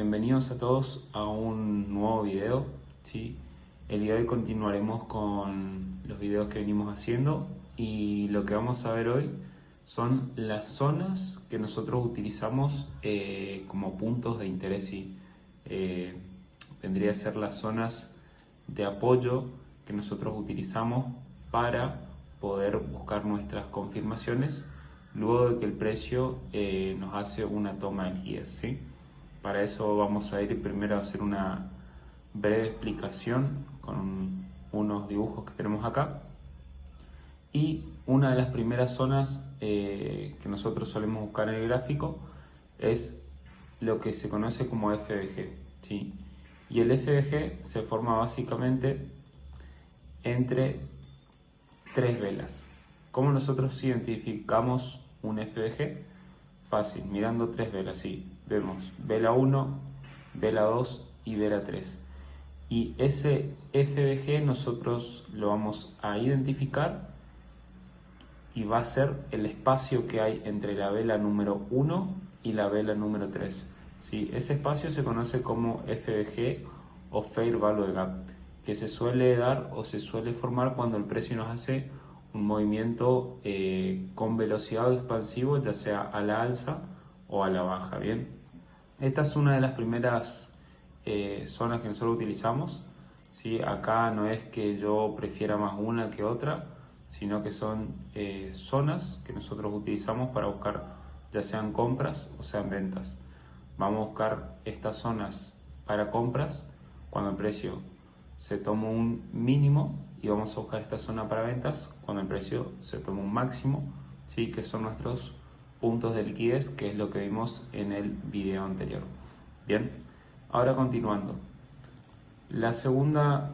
bienvenidos a todos a un nuevo video, ¿sí? El día de hoy continuaremos con los videos que venimos haciendo y lo que vamos a ver hoy son las zonas que nosotros utilizamos como puntos de interés, ¿sí? Vendría a ser las zonas de apoyo que nosotros utilizamos para poder buscar nuestras confirmaciones luego de que el precio nos hace una toma de liquidez, ¿sí? Para eso vamos a ir primero a hacer una breve explicación con unos dibujos que tenemos acá. Y una de las primeras zonas que nosotros solemos buscar en el gráfico es lo que se conoce como FBG, ¿sí? Y el FBG se forma básicamente entre tres velas. ¿Cómo nosotros identificamos un FBG? Fácil, mirando tres velas, sí. Vemos vela 1, vela 2 y vela 3. Y ese FBG nosotros lo vamos a identificar y va a ser el espacio que hay entre la vela número 1 y la vela número 3. ¿Sí? Ese espacio se conoce como FBG o Fair Value Gap, que se suele dar o se suele formar cuando el precio nos hace un movimiento con velocidad expansivo, ya sea a la alza o a la baja. Bien, esta es una de las primeras zonas que nosotros utilizamos, ¿sí? Acá no es que yo prefiera más una que otra, sino que son zonas que nosotros utilizamos para buscar ya sean compras o sean ventas. Vamos a buscar estas zonas para compras cuando el precio se toma un mínimo y vamos a buscar esta zona para ventas cuando el precio se toma un máximo, ¿sí? Que son nuestros puntos de liquidez, que es lo que vimos en el video anterior. Bien, ahora continuando. La segunda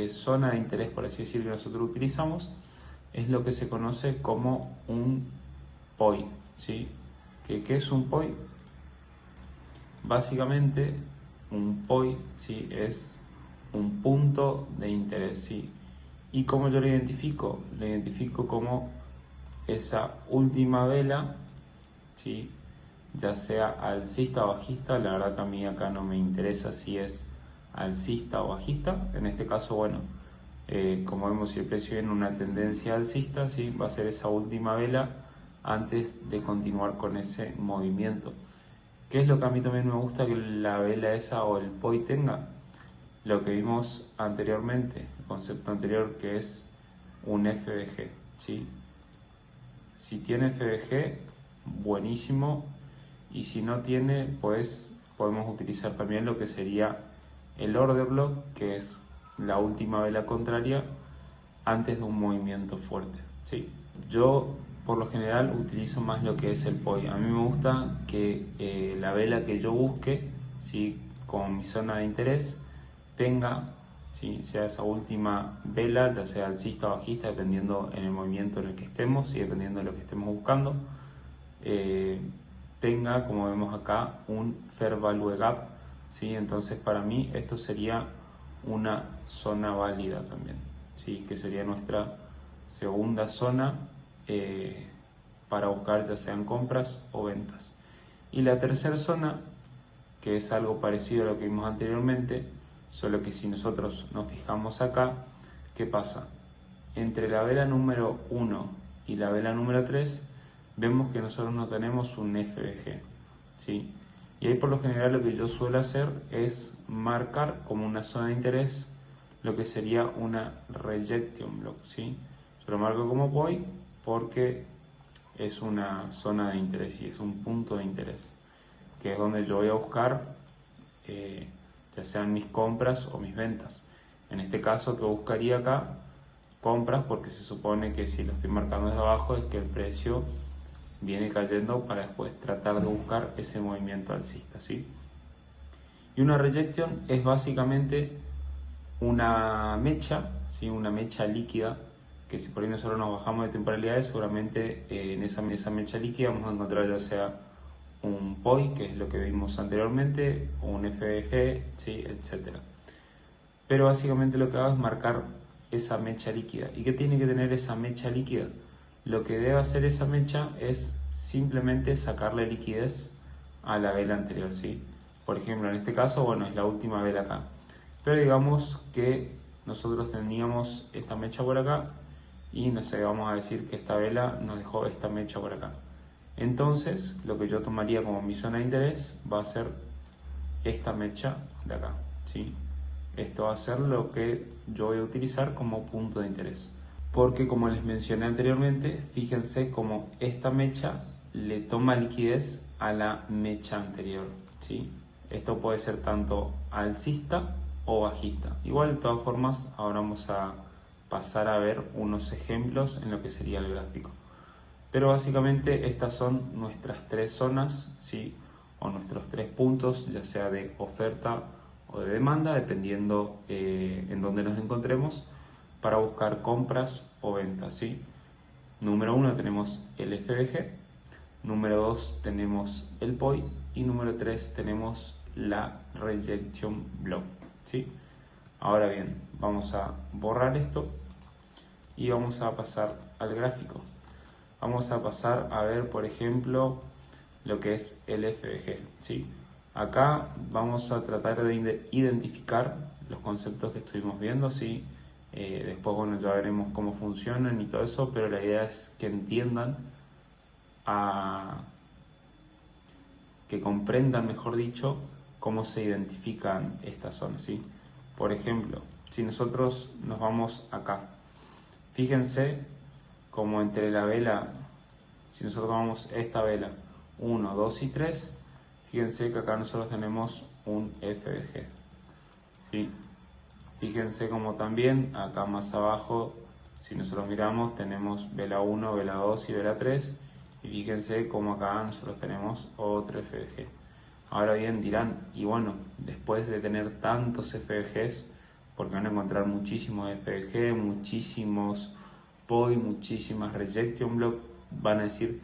zona de interés, por así decirlo, que nosotros utilizamos es lo que se conoce como un POI, ¿sí? ¿Qué es un POI? Básicamente, un POI, ¿sí? Es un punto de interés, ¿sí? ¿Y cómo yo lo identifico? Lo identifico como esa última vela, ¿sí? Ya sea alcista o bajista. La verdad que a mí acá no me interesa si es alcista o bajista. En este caso, bueno, como vemos, si el precio viene una tendencia alcista, ¿sí? Va a ser esa última vela antes de continuar con ese movimiento. ¿Qué es lo que a mí también me gusta que la vela esa o el POI tenga? Lo que vimos anteriormente, el concepto anterior, que es un FBG, ¿sí? Si tiene FBG, buenísimo, y si no tiene, pues podemos utilizar también lo que sería el order block, que es la última vela contraria antes de un movimiento fuerte, ¿sí? Yo por lo general utilizo más lo que es el POI. A mí me gusta que la vela que yo busque, ¿sí? Con mi zona de interés tenga, ¿sí? Sea esa última vela, ya sea alcista o bajista, dependiendo en el movimiento en el que estemos y dependiendo de lo que estemos buscando, tenga, como vemos acá, un Fair Value Gap, ¿sí? Entonces para mí esto sería una zona válida también, ¿sí? Que sería nuestra segunda zona para buscar ya sean compras o ventas. Y la tercera zona, que es algo parecido a lo que vimos anteriormente, solo que si nosotros nos fijamos acá, ¿qué pasa? Entre la vela número 1 y la vela número 3 vemos que nosotros no tenemos un FBG, ¿sí? Y ahí por lo general lo que yo suelo hacer es marcar como una zona de interés lo que sería una rejection block, ¿sí? Yo lo marco como POI porque es una zona de interés y es un punto de interés, que es donde yo voy a buscar ya sean mis compras o mis ventas. En este caso, que buscaría acá compras, porque se supone que si lo estoy marcando desde abajo es que el precio viene cayendo para después tratar de buscar ese movimiento alcista, ¿sí? Y una rejection es básicamente una mecha, ¿sí? Una mecha líquida, que si por ahí nosotros nos bajamos de temporalidades, seguramente en esa mecha líquida vamos a encontrar ya sea un POI, que es lo que vimos anteriormente, o un FBG, ¿sí? Etcétera. Pero básicamente lo que hago es marcar esa mecha líquida. ¿Y qué tiene que tener esa mecha líquida? Lo que debe hacer esa mecha es simplemente sacarle liquidez a la vela anterior, ¿sí? Por ejemplo, en este caso, bueno, es la última vela acá. Pero digamos que nosotros teníamos esta mecha por acá y no sé, vamos a decir que esta vela nos dejó esta mecha por acá. Entonces, lo que yo tomaría como mi zona de interés va a ser esta mecha de acá, ¿sí? Esto va a ser lo que yo voy a utilizar como punto de interés. Porque como les mencioné anteriormente, fíjense cómo esta mecha le toma liquidez a la mecha anterior, ¿sí? Esto puede ser tanto alcista o bajista. Igual de todas formas, ahora vamos a pasar a ver unos ejemplos en lo que sería el gráfico. Pero básicamente estas son nuestras tres zonas, ¿sí? O nuestros tres puntos, ya sea de oferta o de demanda, dependiendo en dónde nos encontremos, para buscar compras o ventas, ¿sí? Número 1 tenemos el FBG, número 2 tenemos el POI y número 3 tenemos la Rejection Block, ¿sí? Ahora bien, vamos a borrar esto y vamos a pasar al gráfico. Vamos a pasar a ver, por ejemplo, lo que es el FBG, ¿sí? Acá vamos a tratar de identificar los conceptos que estuvimos viendo, ¿sí? Después, bueno, ya veremos cómo funcionan y todo eso, pero la idea es que entiendan, que comprendan, mejor dicho, cómo se identifican estas zonas, ¿sí? Por ejemplo, si nosotros nos vamos acá, fíjense como entre la vela, si nosotros tomamos esta vela 1, 2 y 3, fíjense que acá nosotros tenemos un FBG, ¿sí? Fíjense como también acá más abajo, si nosotros miramos, tenemos vela 1, vela 2 y vela 3, y fíjense como acá nosotros tenemos otro FBG. Ahora bien dirán, y bueno, después de tener tantos FBGs, porque van a encontrar muchísimos FBG, muchísimos POI, muchísimas Rejection Block, van a decir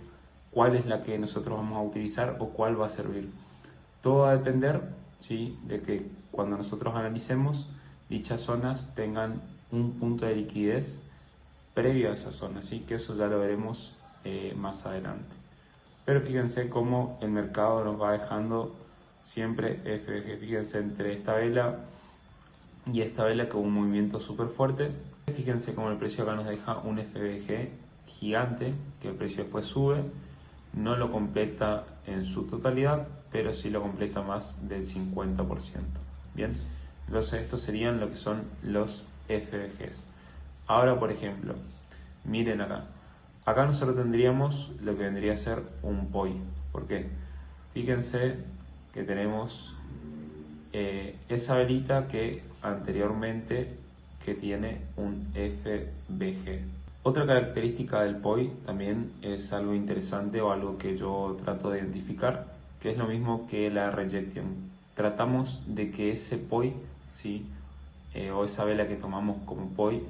cuál es la que nosotros vamos a utilizar o cuál va a servir. Todo va a depender, ¿sí?, de que cuando nosotros analicemos, dichas zonas tengan un punto de liquidez previo a esa zona, ¿sí? Que eso ya lo veremos más adelante. Pero fíjense cómo el mercado nos va dejando siempre FBG. Fíjense entre esta vela y esta vela con un movimiento súper fuerte. Fíjense cómo el precio acá nos deja un FBG gigante, que el precio después sube, no lo completa en su totalidad, pero sí lo completa más del 50%. Bien, entonces estos serían lo que son los FBGs. Ahora, por ejemplo, miren acá. Acá nosotros tendríamos lo que vendría a ser un POI. ¿Por qué? Fíjense que tenemos esa velita que anteriormente que tiene un FBG. Otra característica del POI también es algo interesante o algo que yo trato de identificar, que es lo mismo que la rejection. Tratamos de que ese POI, ¿sí?, o esa vela que tomamos como POI,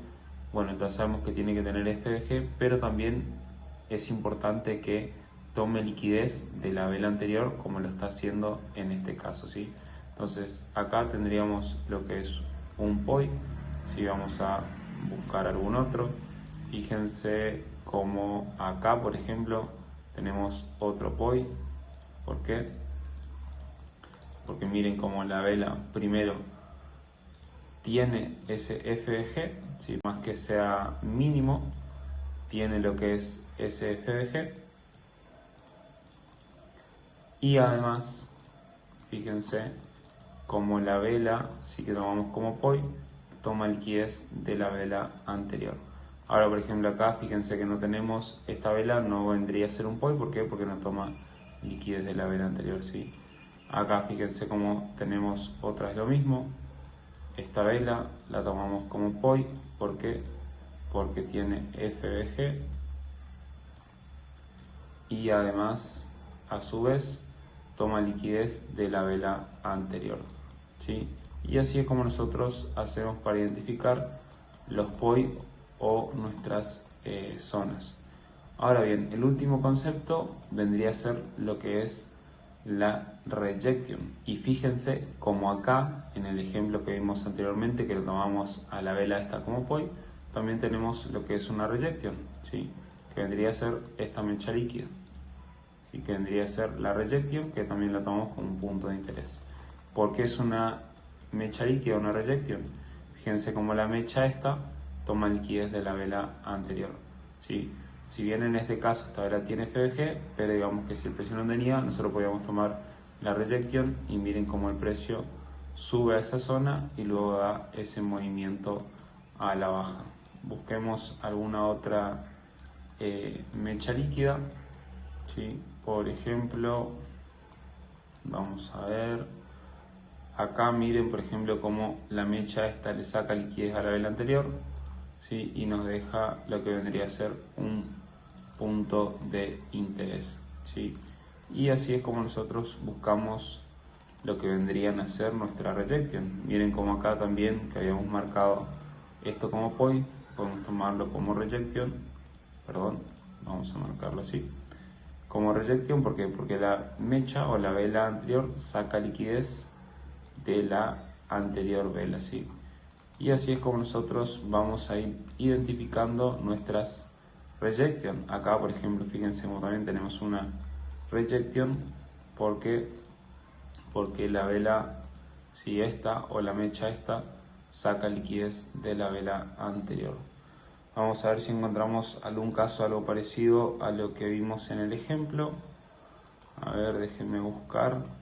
bueno, ya sabemos que tiene que tener FBG, pero también es importante que tome liquidez de la vela anterior como lo está haciendo en este caso, ¿sí? Entonces acá tendríamos lo que es un POI. Si vamos a buscar algún otro, fíjense como acá, por ejemplo, tenemos otro POI. ¿Por qué? Porque miren como la vela primero tiene ese FBG, ¿sí?, más que sea mínimo, tiene lo que es ese FBG. Y además, fíjense como la vela, si que tomamos como POI, toma liquidez de la vela anterior. Ahora, por ejemplo, acá fíjense que no tenemos esta vela, no vendría a ser un POI. ¿Por qué? Porque no toma liquidez de la vela anterior, ¿sí? Acá fíjense como tenemos otra, es lo mismo. Esta vela la tomamos como POI. ¿Por qué? Porque tiene FBG y además, a su vez, toma liquidez de la vela anterior, ¿sí? Y así es como nosotros hacemos para identificar los POI o nuestras zonas. Ahora bien, el último concepto vendría a ser lo que es la rejection. Y fíjense como acá, en el ejemplo que vimos anteriormente, que lo tomamos a la vela esta como POI, también tenemos lo que es una rejection, ¿sí?, que vendría a ser esta mecha líquida, ¿sí?, que vendría a ser la rejection, que también la tomamos como un punto de interés. ¿Por qué es una mecha líquida, una rejection? Fíjense cómo la mecha esta toma liquidez de la vela anterior, ¿sí? Si bien en este caso esta vela tiene FBG, pero digamos que si el precio no tenía, nosotros podíamos tomar la rejection y miren cómo el precio sube a esa zona y luego da ese movimiento a la baja. Busquemos alguna otra mecha líquida, ¿sí? Por ejemplo, vamos a ver, acá miren por ejemplo cómo la mecha esta le saca liquidez a la vela anterior, ¿sí? Y nos deja lo que vendría a ser un punto de interés, ¿sí? Y así es como nosotros buscamos lo que vendrían a ser nuestra rejection. Miren como acá también que habíamos marcado esto como POI, podemos tomarlo como rejection, perdón, vamos a marcarlo así, como rejection. ¿Por qué? Porque la mecha o la vela anterior saca liquidez de la anterior vela, ¿sí? Y así es como nosotros vamos a ir identificando nuestras rejection. Acá, por ejemplo, fíjense como también tenemos una rejection porque la vela, si esta o la mecha esta saca liquidez de la vela anterior. Vamos a ver si encontramos algún caso algo parecido a lo que vimos en el ejemplo. A ver, déjenme buscar.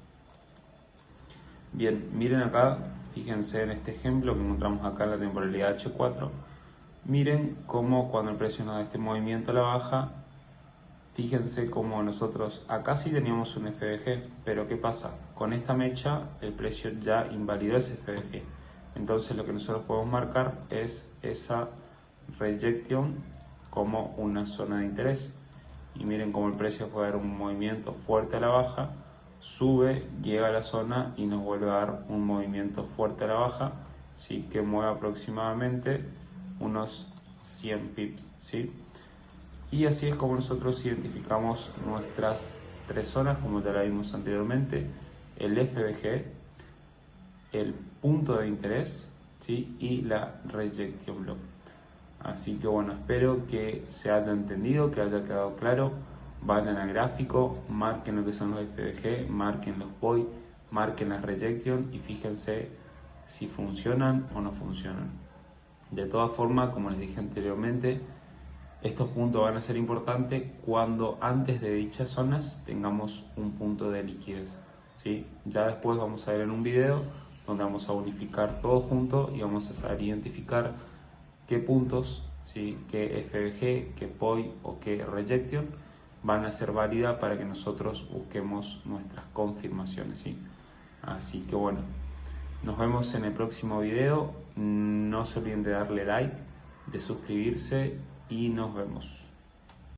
Bien, miren acá, fíjense en este ejemplo que encontramos acá en la temporalidad H4. Miren cómo cuando el precio nos da este movimiento a la baja, fíjense cómo nosotros acá sí teníamos un FBG, pero ¿qué pasa? Con esta mecha el precio ya invalidó ese FBG. Entonces lo que nosotros podemos marcar es esa rejection como una zona de interés. Y miren cómo el precio puede dar un movimiento fuerte a la baja, sube, llega a la zona y nos vuelve a dar un movimiento fuerte a la baja, ¿sí? Que mueve aproximadamente unos 100 pips, ¿sí? Y así es como nosotros identificamos nuestras tres zonas, como ya la vimos anteriormente: el FBG, el punto de interés, ¿sí? Y la rejection block. Así que bueno, espero que se haya entendido, que haya quedado claro. Vayan al gráfico, marquen lo que son los FBG, marquen los POI, marquen las rejection y fíjense si funcionan o no funcionan. De todas formas, como les dije anteriormente, estos puntos van a ser importantes cuando antes de dichas zonas tengamos un punto de liquidez, ¿sí? Ya después vamos a ver en un video donde vamos a unificar todo junto y vamos a saber identificar qué puntos, ¿sí? Qué FBG, qué POI o qué rejection van a ser válidas para que nosotros busquemos nuestras confirmaciones, ¿sí? Así que bueno, nos vemos en el próximo video. No se olviden de darle like, de suscribirse y nos vemos.